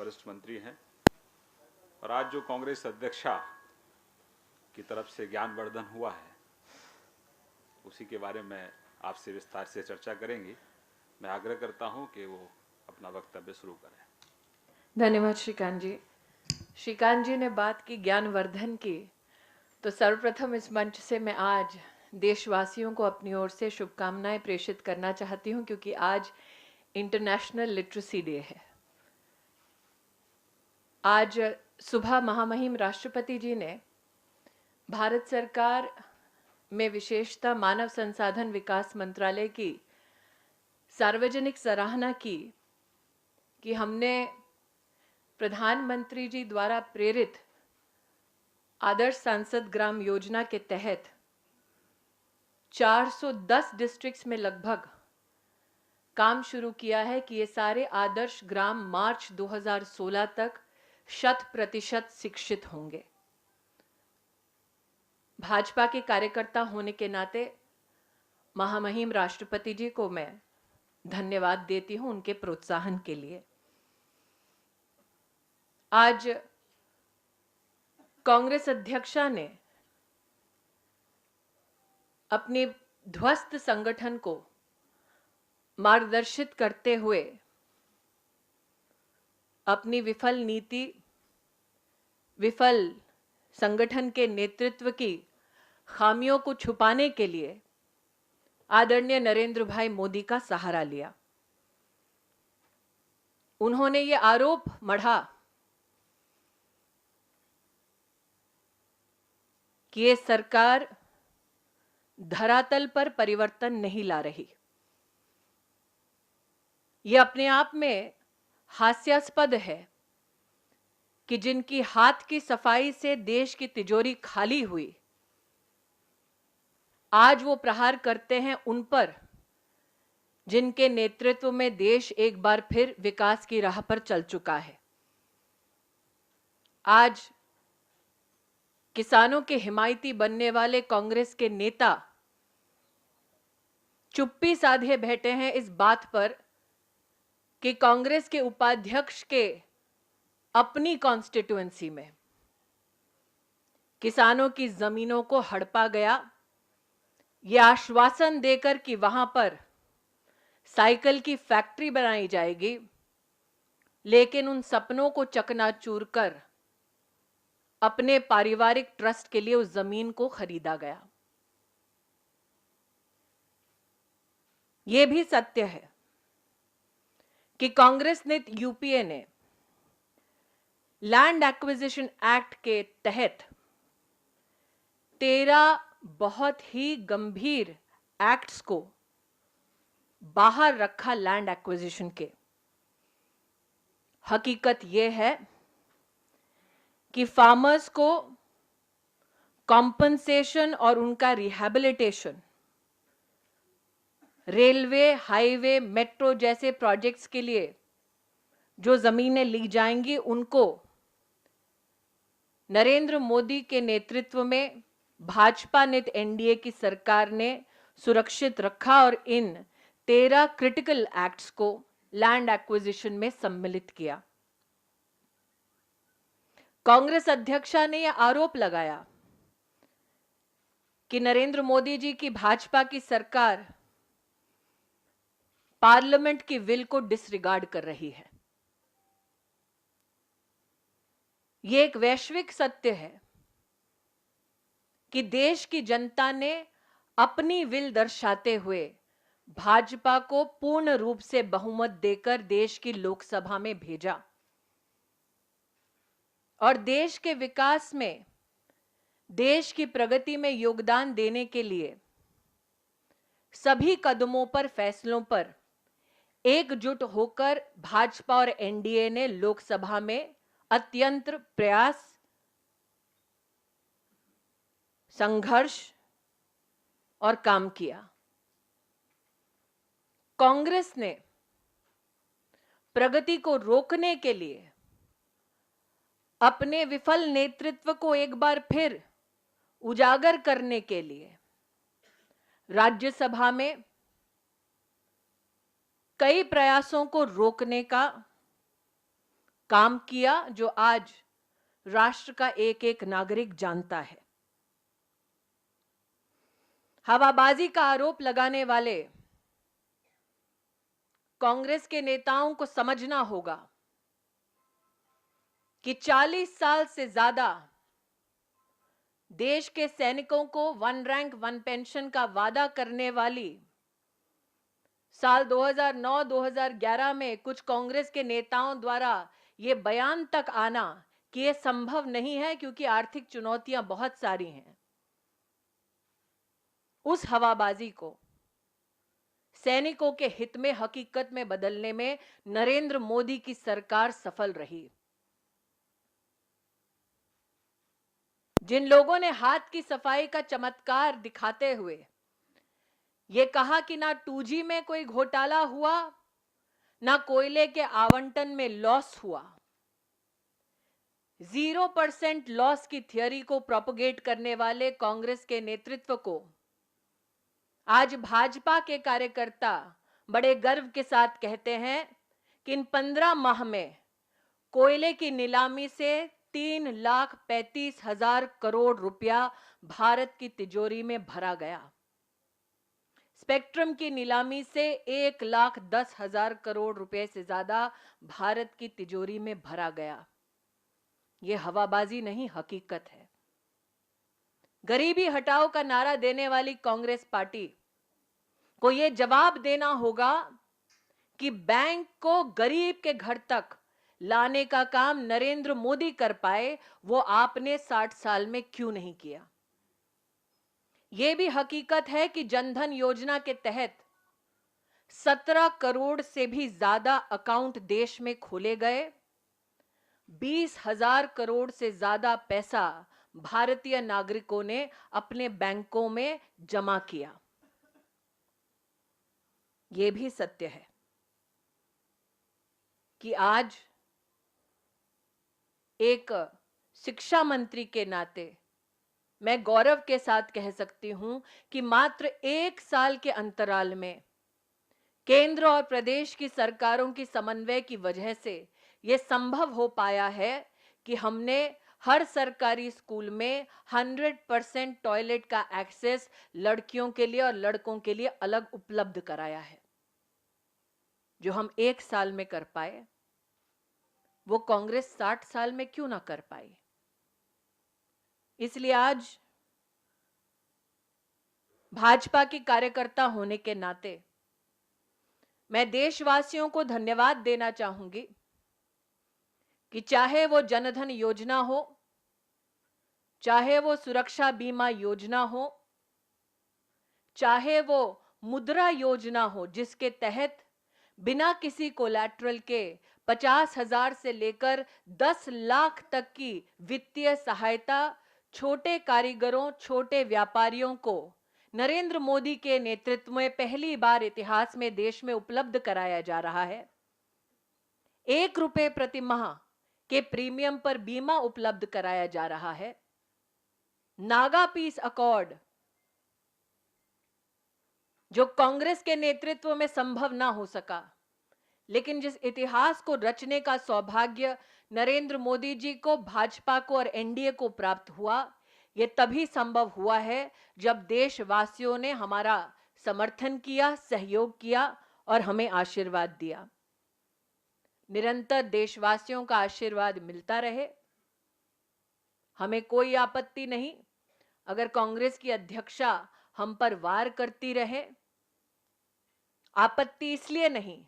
वरिष्ठ मंत्री हैं और आज जो कांग्रेस अध्यक्षा की तरफ से ज्ञानवर्धन हुआ है उसी के बारे में आपसे विस्तार से चर्चा करेंगे। मैं आग्रह करता हूं कि वो अपना वक्तव्य शुरू करें। धन्यवाद श्रीकांत जी। श्रीकांत जी ने बात की ज्ञानवर्धन की, तो सर्वप्रथम इस मंच से मैं आज देशवासियों को अपनी ओर से शुभकामनाएं प्रेषित करना चाहती हूं, क्योंकि आज इंटरनेशनल लिटरेसी डे है। आज सुबह महामहिम राष्ट्रपति जी ने भारत सरकार में विशेषतः मानव संसाधन विकास मंत्रालय की सार्वजनिक सराहना की कि हमने प्रधानमंत्री जी द्वारा प्रेरित आदर्श सांसद ग्राम योजना के तहत 410 डिस्ट्रिक्ट्स में लगभग काम शुरू किया है कि ये सारे आदर्श ग्राम मार्च 2016 तक 100% शिक्षित होंगे। भाजपा के कार्यकर्ता होने के नाते महामहिम राष्ट्रपति जी को मैं धन्यवाद देती हूं उनके प्रोत्साहन के लिए। आज कांग्रेस अध्यक्षा ने अपने ध्वस्त संगठन को मार्गदर्शित करते हुए अपनी विफल नीति, विफल संगठन के नेतृत्व की खामियों को छुपाने के लिए आदरणीय नरेंद्र भाई मोदी का सहारा लिया। उन्होंने ये आरोप मढ़ा कि ये सरकार धरातल पर परिवर्तन नहीं ला रही। ये अपने आप में हास्यास्पद है कि जिनकी हाथ की सफाई से देश की तिजोरी खाली हुई, आज वो प्रहार करते हैं उन पर जिनके नेतृत्व में देश एक बार फिर विकास की राह पर चल चुका है। आज किसानों के हिमायती बनने वाले कांग्रेस के नेता चुप्पी साधे बैठे हैं इस बात पर कि कांग्रेस के उपाध्यक्ष के अपनी कॉन्स्टिट्यूएंसी में किसानों की जमीनों को हड़पा गया, यह आश्वासन देकर कि वहां पर साइकिल की फैक्ट्री बनाई जाएगी, लेकिन उन सपनों को चकनाचूर कर अपने पारिवारिक ट्रस्ट के लिए उस जमीन को खरीदा गया। यह भी सत्य है कि कांग्रेस ने, यूपीए ने लैंड एक्विजिशन एक्ट के तहत 13 बहुत ही गंभीर एक्ट्स को बाहर रखा लैंड एक्विजिशन के। हकीकत यह है कि फार्मर्स को कॉम्पनसेशन और उनका रिहैबिलिटेशन रेलवे, हाईवे, मेट्रो जैसे प्रोजेक्ट्स के लिए जो जमीनें ली जाएंगी, उनको नरेंद्र मोदी के नेतृत्व में भाजपा नेत एनडीए की सरकार ने सुरक्षित रखा और इन 13 क्रिटिकल एक्ट्स को लैंड एक्विजिशन में सम्मिलित किया। कांग्रेस अध्यक्षा ने यह आरोप लगाया कि नरेंद्र मोदी जी की भाजपा की सरकार पार्लियामेंट की विल को डिसरिगार्ड कर रही है। यह एक वैश्विक सत्य है कि देश की जनता ने अपनी विल दर्शाते हुए भाजपा को पूर्ण रूप से बहुमत देकर देश की लोकसभा में भेजा और देश के विकास में, देश की प्रगति में योगदान देने के लिए सभी कदमों पर, फैसलों पर एकजुट होकर भाजपा और एनडीए ने लोकसभा में अत्यंत प्रयास, संघर्ष और काम किया। कांग्रेस ने प्रगति को रोकने के लिए अपने विफल नेतृत्व को एक बार फिर उजागर करने के लिए राज्यसभा में कई प्रयासों को रोकने का काम किया जो आज राष्ट्र का एक एक नागरिक जानता है। हवाबाजी का आरोप लगाने वाले कांग्रेस के नेताओं को समझना होगा कि 40 साल से ज्यादा देश के सैनिकों को वन रैंक वन पेंशन का वादा करने वाली साल 2009-2011 में कुछ कांग्रेस के नेताओं द्वारा यह बयान तक आना कि यह संभव नहीं है क्योंकि आर्थिक चुनौतियां बहुत सारी हैं, उस हवाबाजी को सैनिकों के हित में हकीकत में बदलने में नरेंद्र मोदी की सरकार सफल रही। जिन लोगों ने हाथ की सफाई का चमत्कार दिखाते हुए यह कहा कि ना 2G में कोई घोटाला हुआ, ना कोयले के आवंटन में लॉस हुआ, 0% लॉस की थियरी को प्रोपगेट करने वाले कांग्रेस के नेतृत्व को आज भाजपा के कार्यकर्ता बड़े गर्व के साथ कहते हैं कि इन 15 माह में कोयले की नीलामी से 3,35,000 करोड़ रुपया भारत की तिजोरी में भरा गया। स्पेक्ट्रम की नीलामी से 1,10,000 करोड़ रुपए से ज्यादा भारत की तिजोरी में भरा गया। यह हवाबाजी नहीं, हकीकत है। गरीबी हटाओ का नारा देने वाली कांग्रेस पार्टी को यह जवाब देना होगा कि बैंक को गरीब के घर तक लाने का काम नरेंद्र मोदी कर पाए, वो आपने 60 साल में क्यों नहीं किया। यह भी हकीकत है कि जनधन योजना के तहत 17 करोड़ से भी ज्यादा अकाउंट देश में खोले गए, 20,000 करोड़ से ज्यादा पैसा भारतीय नागरिकों ने अपने बैंकों में जमा किया। यह भी सत्य है कि आज एक शिक्षा मंत्री के नाते मैं गौरव के साथ कह सकती हूं कि मात्र 1 साल के अंतराल में केंद्र और प्रदेश की सरकारों की समन्वय की वजह से यह संभव हो पाया है कि हमने हर सरकारी स्कूल में 100% टॉयलेट का एक्सेस लड़कियों के लिए और लड़कों के लिए अलग उपलब्ध कराया है। जो हम 1 साल में कर पाए वो कांग्रेस 60 साल में क्यों ना कर पाई। इसलिए आज भाजपा की कार्यकर्ता होने के नाते मैं देशवासियों को धन्यवाद देना चाहूंगी कि चाहे वो जनधन योजना हो, चाहे वो सुरक्षा बीमा योजना हो, चाहे वो मुद्रा योजना हो जिसके तहत बिना किसी कोलैटरल के 50,000 से लेकर 10 लाख तक की वित्तीय सहायता छोटे कारीगरों, छोटे व्यापारियों को नरेंद्र मोदी के नेतृत्व में पहली बार इतिहास में देश में उपलब्ध कराया जा रहा है। 1 रुपए प्रति माह के प्रीमियम पर बीमा उपलब्ध कराया जा रहा है। नागा पीस अकॉर्ड जो कांग्रेस के नेतृत्व में संभव ना हो सका, लेकिन जिस इतिहास को रचने का सौभाग्य नरेंद्र मोदी जी को, भाजपा को और एनडीए को प्राप्त हुआ, यह तभी संभव हुआ है जब देशवासियों ने हमारा समर्थन किया, सहयोग किया और हमें आशीर्वाद दिया। निरंतर देशवासियों का आशीर्वाद मिलता रहे, हमें कोई आपत्ति नहीं अगर कांग्रेस की अध्यक्षा हम पर वार करती रहे। आपत्ति इसलिए नहीं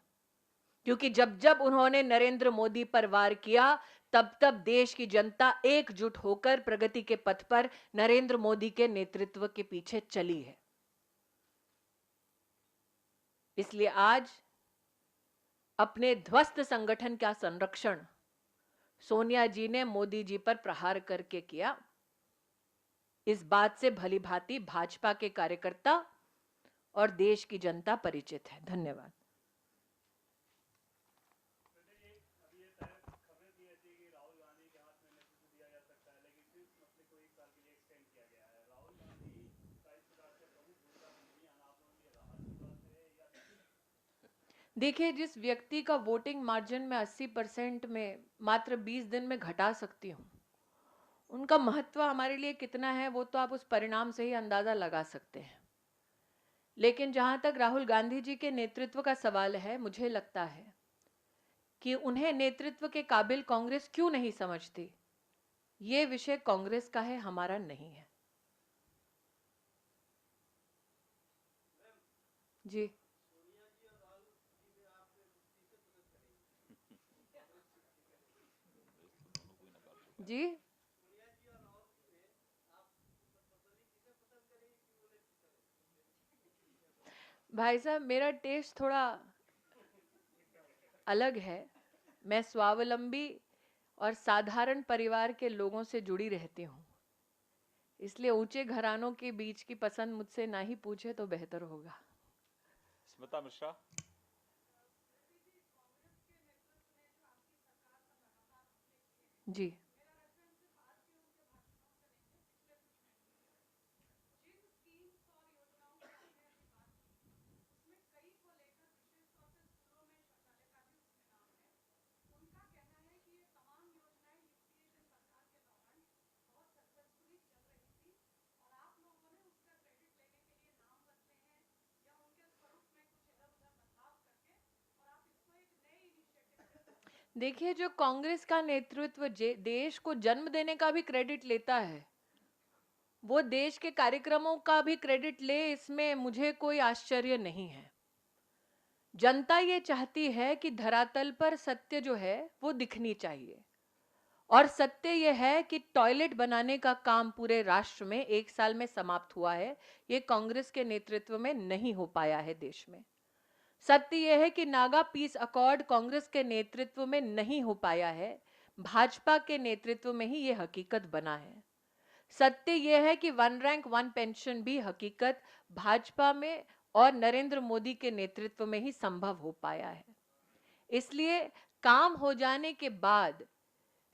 क्योंकि जब जब उन्होंने नरेंद्र मोदी पर वार किया तब तब देश की जनता एकजुट होकर प्रगति के पथ पर नरेंद्र मोदी के नेतृत्व के पीछे चली है। इसलिए आज अपने ध्वस्त संगठन का संरक्षण सोनिया जी ने मोदी जी पर प्रहार करके किया। इस बात से भलीभांति भाजपा के कार्यकर्ता और देश की जनता परिचित है। धन्यवाद। देखिए, जिस व्यक्ति का वोटिंग मार्जिन में 80% में मात्र 20 दिन में घटा सकती हूँ, उनका महत्व हमारे लिए कितना है वो तो आप उस परिणाम से ही अंदाजा लगा सकते हैं। लेकिन जहां तक राहुल गांधी जी के नेतृत्व का सवाल है, मुझे लगता है कि उन्हें नेतृत्व के काबिल कांग्रेस क्यों नहीं समझती, ये विषय कांग्रेस का है, हमारा नहीं है। जी जी भाई साहब, मेरा टेस्ट थोड़ा अलग है। मैं स्वावलंबी और साधारण परिवार के लोगों से जुड़ी रहती हूँ, इसलिए ऊंचे घरानों के बीच की पसंद मुझसे ना ही पूछे तो बेहतर होगा। स्मिता मिश्रा। जी देखिए, जो कांग्रेस का नेतृत्व देश को जन्म देने का भी क्रेडिट लेता है, वो देश के कार्यक्रमों का भी क्रेडिट ले, इसमें मुझे कोई आश्चर्य नहीं है। जनता ये चाहती है कि धरातल पर सत्य जो है वो दिखनी चाहिए, और सत्य यह है कि टॉयलेट बनाने का काम पूरे राष्ट्र में 1 साल में समाप्त हुआ है। ये कांग्रेस के नेतृत्व में नहीं हो पाया है देश में। सत्य यह है कि नागा पीस अकॉर्ड कांग्रेस के नेतृत्व में नहीं हो पाया है, भाजपा के नेतृत्व में ही यह हकीकत बना है। सत्य यह है कि 1 रैंक 1 पेंशन भी हकीकत भाजपा में और नरेंद्र मोदी के नेतृत्व में ही संभव हो पाया है। इसलिए काम हो जाने के बाद,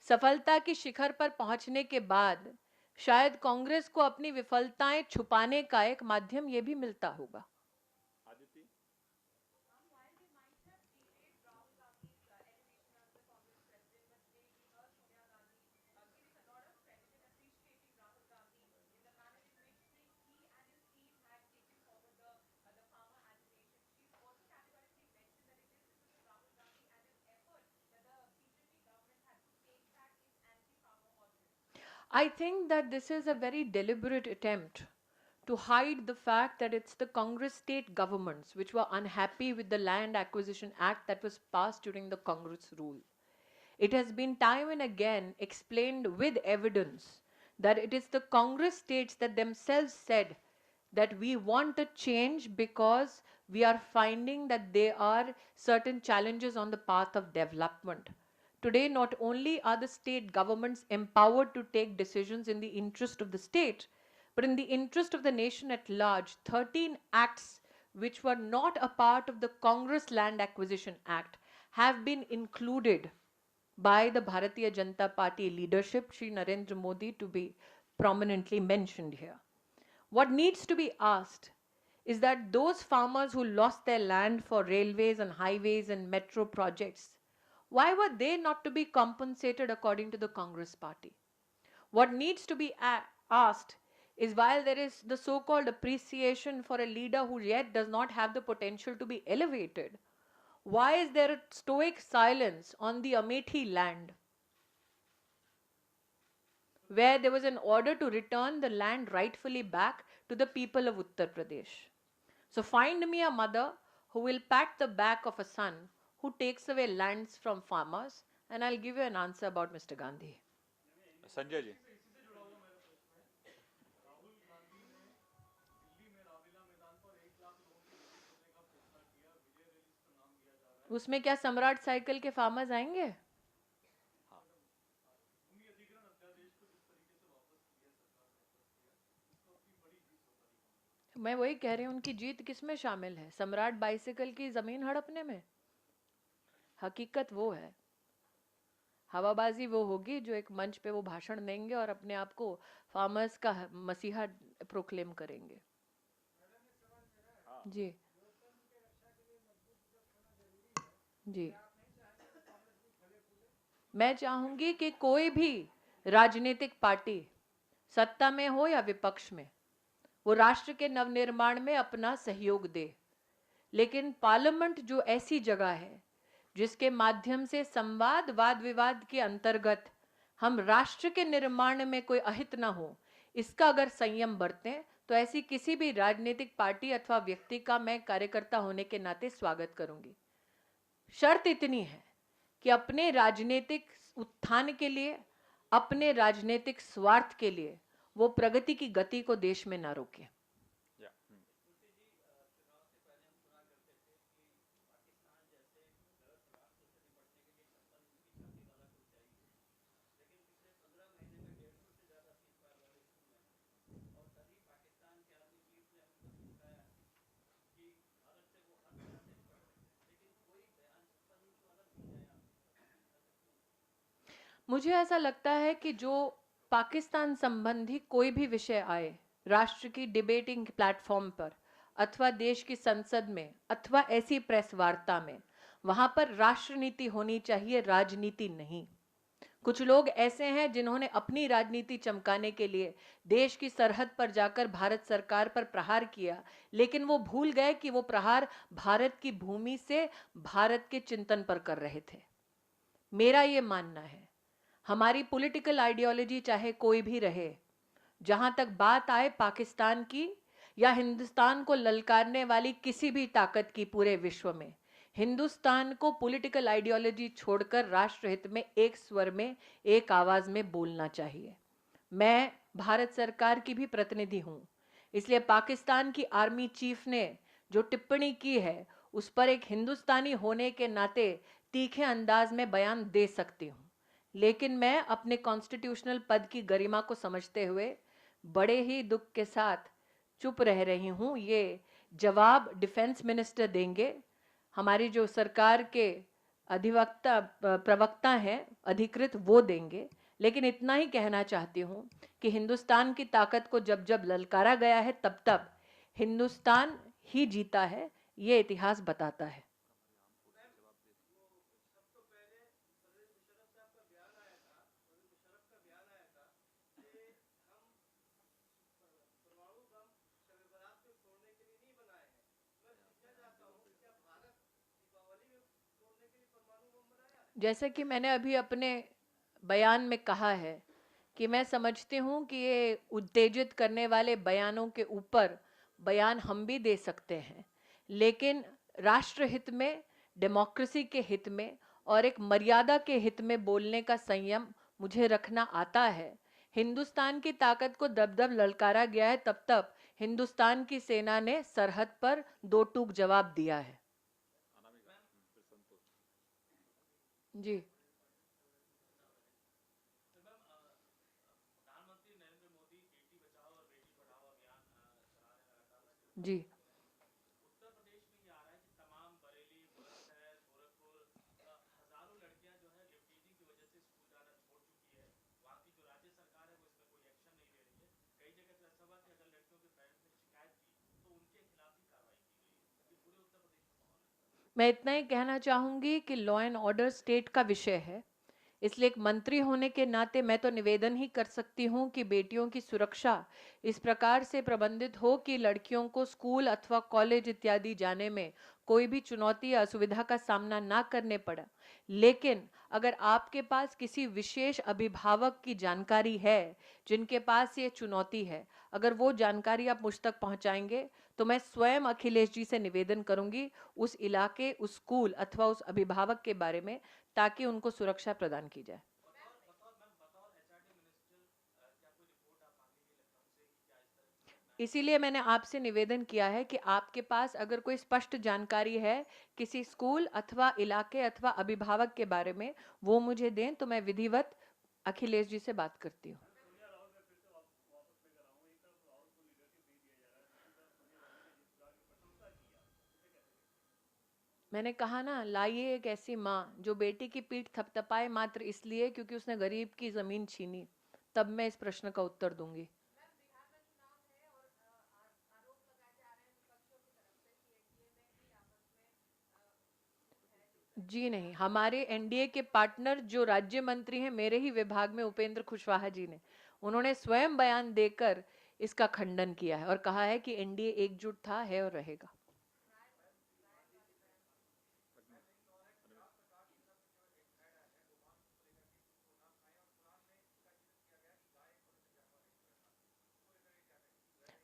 सफलता की शिखर पर पहुंचने के बाद, शायद कांग्रेस को अपनी विफलताएं छुपाने का एक माध्यम यह भी मिलता होगा। I think that this is a very deliberate attempt to hide the fact that it's the Congress state governments which were unhappy with the Land Acquisition Act that was passed during the Congress rule. It has been time and again explained with evidence that it is the Congress states that themselves said that we want a change because we are finding that there are certain challenges on the path of development. Today, not only are the state governments empowered to take decisions in the interest of the state, but in the interest of the nation at large, 13 acts which were not a part of the Congress Land Acquisition Act have been included by the Bharatiya Janata Party leadership, Shri Narendra Modi, to be prominently mentioned here. What needs to be asked is that those farmers who lost their land for railways and highways and metro projects, why were they not to be compensated according to the Congress party? What needs to be asked is, while there is the so-called appreciation for a leader who yet does not have the potential to be elevated, why is there a stoic silence on the Amethi land, where there was an order to return the land rightfully back to the people of Uttar Pradesh? So find me a mother who will pat the back of a son who takes away lands from farmers, and I'll give you an answer about Mr. Gandhi. Sanjay ji. उसमें क्या सम्राट cycle के farmers आएंगे? मैं वही कह रही हूँ, उनकी जीत किसमें शामिल है? सम्राट बाइसिकल की जमीन हड़पने में? हकीकत वो है। हवाबाजी वो होगी जो एक मंच पे वो भाषण देंगे और अपने आप को फार्मर्स का मसीहा प्रोक्लेम करेंगे। जी जी, मैं चाहूंगी कि कोई भी राजनीतिक पार्टी सत्ता में हो या विपक्ष में, वो राष्ट्र के नवनिर्माण में अपना सहयोग दे। लेकिन पार्लियामेंट जो ऐसी जगह है जिसके माध्यम से संवाद वाद विवाद के अंतर्गत हम राष्ट्र के निर्माण में कोई अहित ना हो, इसका अगर संयम बरतें तो ऐसी किसी भी राजनीतिक पार्टी अथवा व्यक्ति का मैं कार्यकर्ता होने के नाते स्वागत करूंगी। शर्त इतनी है कि अपने राजनीतिक उत्थान के लिए, अपने राजनीतिक स्वार्थ के लिए वो प्रगति की गति को देश में ना रोके। मुझे ऐसा लगता है कि जो पाकिस्तान संबंधी कोई भी विषय आए राष्ट्र की डिबेटिंग प्लेटफॉर्म पर अथवा देश की संसद में अथवा ऐसी प्रेस वार्ता में, वहां पर राष्ट्र नीति होनी चाहिए, राजनीति नहीं। कुछ लोग ऐसे हैं जिन्होंने अपनी राजनीति चमकाने के लिए देश की सरहद पर जाकर भारत सरकार पर प्रहार किया, लेकिन वो भूल गए कि वो प्रहार भारत की भूमि से भारत के चिंतन पर कर रहे थे। मेरा ये मानना है, हमारी पॉलिटिकल आइडियोलॉजी चाहे कोई भी रहे, जहां तक बात आए पाकिस्तान की या हिंदुस्तान को ललकारने वाली किसी भी ताकत की पूरे विश्व में, हिंदुस्तान को पॉलिटिकल आइडियोलॉजी छोड़कर राष्ट्रहित में एक स्वर में एक आवाज में बोलना चाहिए। मैं भारत सरकार की भी प्रतिनिधि हूं, इसलिए पाकिस्तान की आर्मी चीफ ने जो टिप्पणी की है उस पर एक हिंदुस्तानी होने के नाते तीखे अंदाज में बयान दे सकती हूं, लेकिन मैं अपने कॉन्स्टिट्यूशनल पद की गरिमा को समझते हुए बड़े ही दुख के साथ चुप रह रही हूं। ये जवाब डिफेंस मिनिस्टर देंगे, हमारी जो सरकार के अधिवक्ता प्रवक्ता हैं अधिकृत वो देंगे। लेकिन इतना ही कहना चाहती हूं कि हिंदुस्तान की ताकत को जब जब ललकारा गया है तब तब हिंदुस्तान ही जीता है, ये इतिहास बताता है। जैसे कि मैंने अभी अपने बयान में कहा है कि मैं समझती हूं कि ये उत्तेजित करने वाले बयानों के ऊपर बयान हम भी दे सकते हैं, लेकिन राष्ट्रहित में, डेमोक्रेसी के हित में और एक मर्यादा के हित में बोलने का संयम मुझे रखना आता है। हिंदुस्तान की ताकत को जब जब ललकारा गया है तब तब हिंदुस्तान की सेना ने सरहद पर दो टूक जवाब दिया है। जी, जी, मैं इतना ही कहना चाहूंगी कि लॉ एंड ऑर्डर स्टेट का विषय है, इसलिए एक मंत्री होने के नाते मैं तो निवेदन ही कर सकती हूँ कि बेटियों की सुरक्षा इस प्रकार से प्रबंधित हो कि लड़कियों को स्कूल अथवा कॉलेज इत्यादि जाने में कोई भी चुनौती या असुविधा का सामना ना करने पड़ा। लेकिन अगर आपके पास किसी विशेष अभिभावक की जानकारी है जिनके पास ये चुनौती है, अगर वो जानकारी आप मुझ तक पहुंचाएंगे तो मैं स्वयं अखिलेश जी से निवेदन करूंगी उस इलाके, उस स्कूल अथवा उस अभिभावक के बारे में, ताकि उनको सुरक्षा प्रदान की जाए। इसीलिए मैंने आपसे निवेदन किया है कि आपके पास अगर कोई स्पष्ट जानकारी है किसी स्कूल अथवा इलाके अथवा अभिभावक के बारे में, वो मुझे दें तो मैं विधिवत अखिलेश जी से बात करती हूँ। मैंने कहा ना, लाइए एक ऐसी माँ जो बेटी की पीठ थपथपाए मात्र इसलिए क्योंकि उसने गरीब की जमीन छीनी, तब मैं इस प्रश्न का उत्तर दूंगी। जी नहीं, हमारे एनडीए के पार्टनर जो राज्य मंत्री हैं मेरे ही विभाग में, उपेंद्र कुशवाहा जी ने, उन्होंने स्वयं बयान देकर इसका खंडन किया है और कहा है कि एनडीए एकजुट था, है और रहेगा।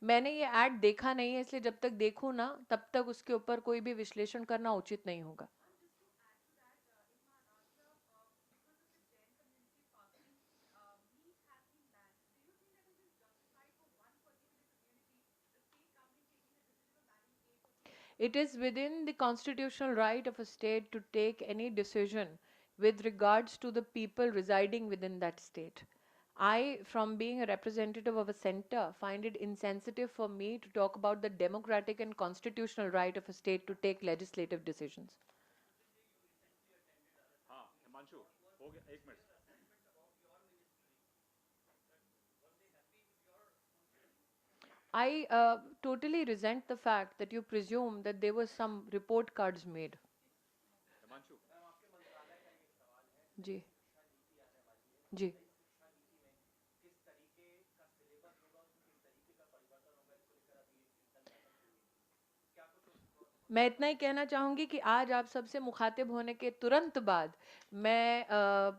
मैंने ये ऐड देखा नहीं है, इसलिए जब तक देखूं ना तब तक उसके ऊपर कोई भी विश्लेषण करना उचित नहीं होगा। It is within the constitutional right of a state to take any decision with regards to the people residing within that state. I, from being a representative of a center, find it insensitive for me to talk about the democratic and constitutional right of a state to take legislative decisions. हाँ हिमांशु, हो गया, एक minute. I totally resent the fact that you presume that there were some report cards made. Himanshu, जी जी मैं इतना ही कहना चाहूँगी कि आज आप सबसे मुखातिब होने के तुरंत बाद मैं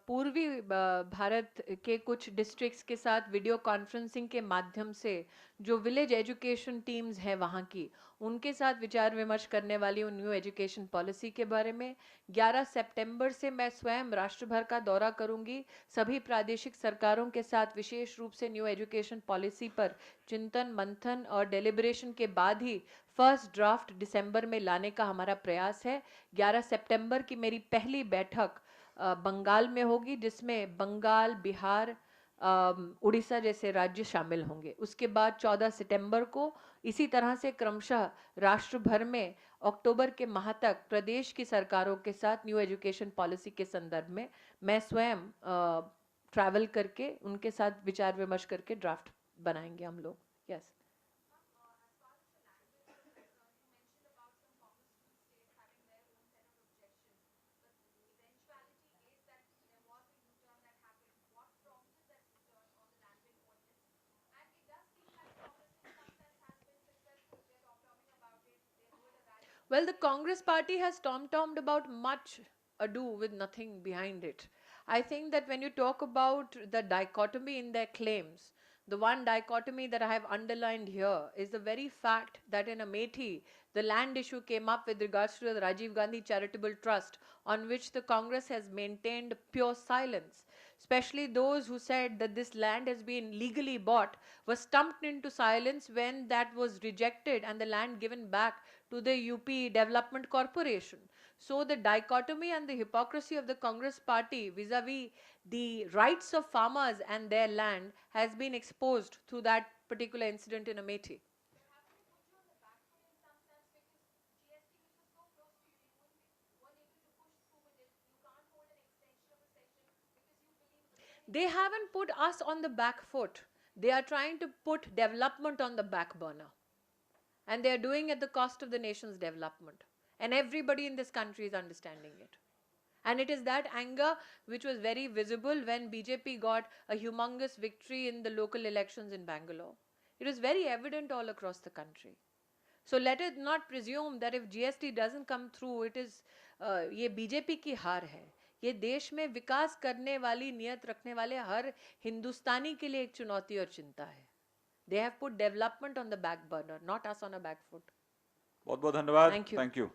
पूर्वी भारत के कुछ डिस्ट्रिक्ट्स के साथ वीडियो कॉन्फ्रेंसिंग के माध्यम से जो विलेज एजुकेशन टीम्स हैं वहाँ की, उनके साथ विचार विमर्श करने वाली हूँ न्यू एजुकेशन पॉलिसी के बारे में। 11 सितंबर से मैं स्वयं राष्ट्र भर का दौरा करूँगी, सभी प्रादेशिक सरकारों के साथ विशेष रूप से न्यू एजुकेशन पॉलिसी पर चिंतन मंथन और डेलिब्रेशन के बाद ही फर्स्ट ड्राफ्ट दिसंबर में लाने का हमारा प्रयास है। 11 सितंबर की मेरी पहली बैठक बंगाल में होगी, जिसमें बंगाल, बिहार, उड़ीसा जैसे राज्य शामिल होंगे। उसके बाद 14 सितंबर को इसी तरह से क्रमशः राष्ट्र भर में अक्टूबर के माह तक प्रदेश की सरकारों के साथ न्यू एजुकेशन पॉलिसी के संदर्भ में मैं स्वयं ट्रैवल करके उनके साथ विचार विमर्श करके ड्राफ्ट बनाएंगे हम लोग। Yes. Well, the Congress party has tom-tommed about much ado with nothing behind it. I think that when you talk about the dichotomy in their claims, the one dichotomy that I have underlined here is the very fact that in Amethi, the land issue came up with regards to the Rajiv Gandhi Charitable Trust, on which the Congress has maintained pure silence. Especially those who said that this land has been legally bought were stumped into silence when that was rejected and the land given back to the UP Development Corporation. So the dichotomy and the hypocrisy of the Congress party vis-a-vis the rights of farmers and their land has been exposed through that particular incident in Amethi. They haven't put us on the back foot. They are trying to put development on the back burner. And they are doing at the cost of the nation's development. And everybody in this country is understanding it. And it is that anger which was very visible when BJP got a humongous victory in the local elections in Bangalore. It was very evident all across the country. So let us not presume that if GST doesn't come through, it is ये BJP की हार है। ये देश में विकास करने वाली नियत रखने वाले हर हिंदुस्तानी के लिए एक चुनौती और चिंता है। They have put development on the back burner, not us on a back foot. बहुत बहुत धन्यवाद। Thank you. Thank you.